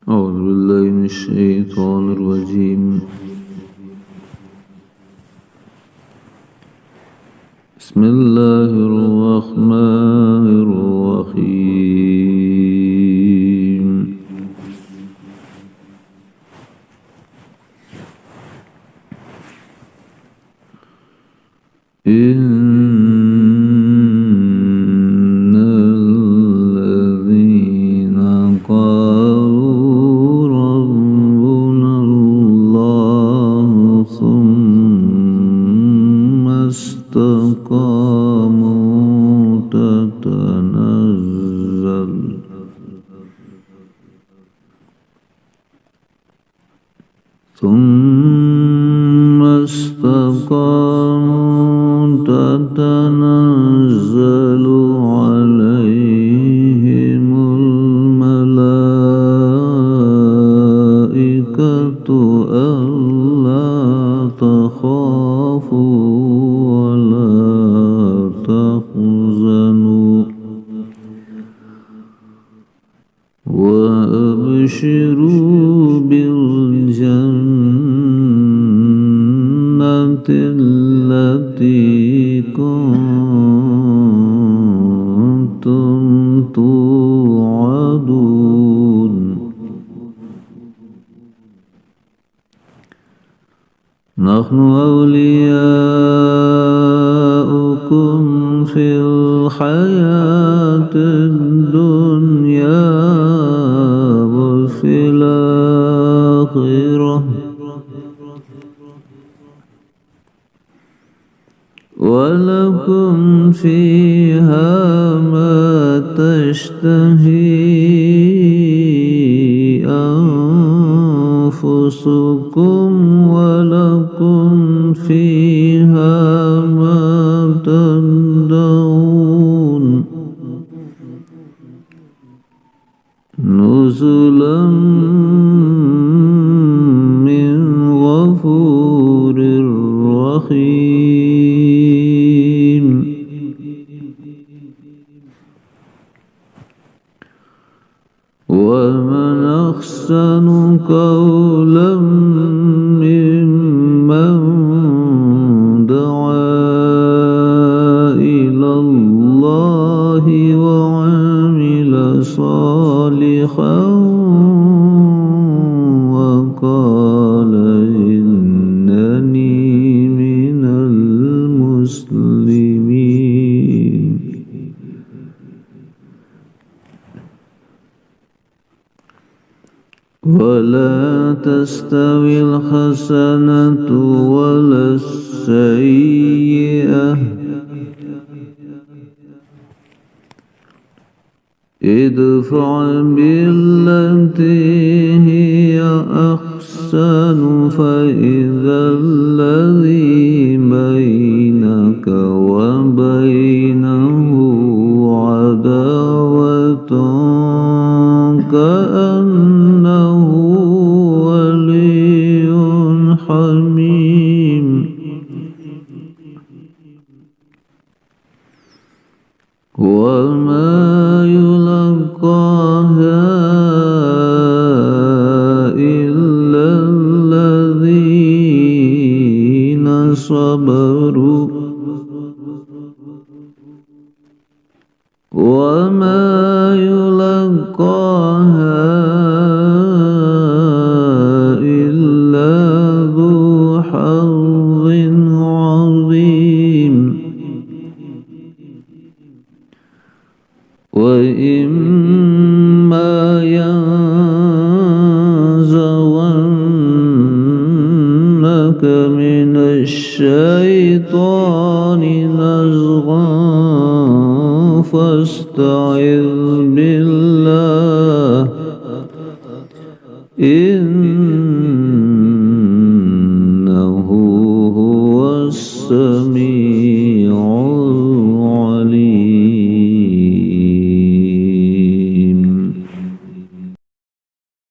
أعوذ بالله من الشيطان الرجيم. بسم الله الرحمن الرحيم. إن الذين قالوا ربنا الله ثم استقاموا تتنزل عليهم الملائكة ألا تخافوا ولا تحزنوا وأبشروا بالجنة التي كنتم توعدون. نحن أولياؤكم في الحياة الدنيا وفي الآخرة ولكم فيها ما تشتهي أنفسكم ولكم فيها ما تدعون. نزلا من غفور رحيم. ومن أحسن قولا ممن دعا إلى الله وعمل صالحا وقال إنني من المسلمين. ولا تستوي الحسنة ولا السيئة ادفع بالتي هي أحسن فإذا الذي بينك وبينه عداوة كأنه ولي حميم. وما يلقاها إلا الذين صبروا وما يلقاها إلا ذو حظ عظيم. وإما ينزغنك من الشيطان نزغا فاستعذ بالله إنه هو السميع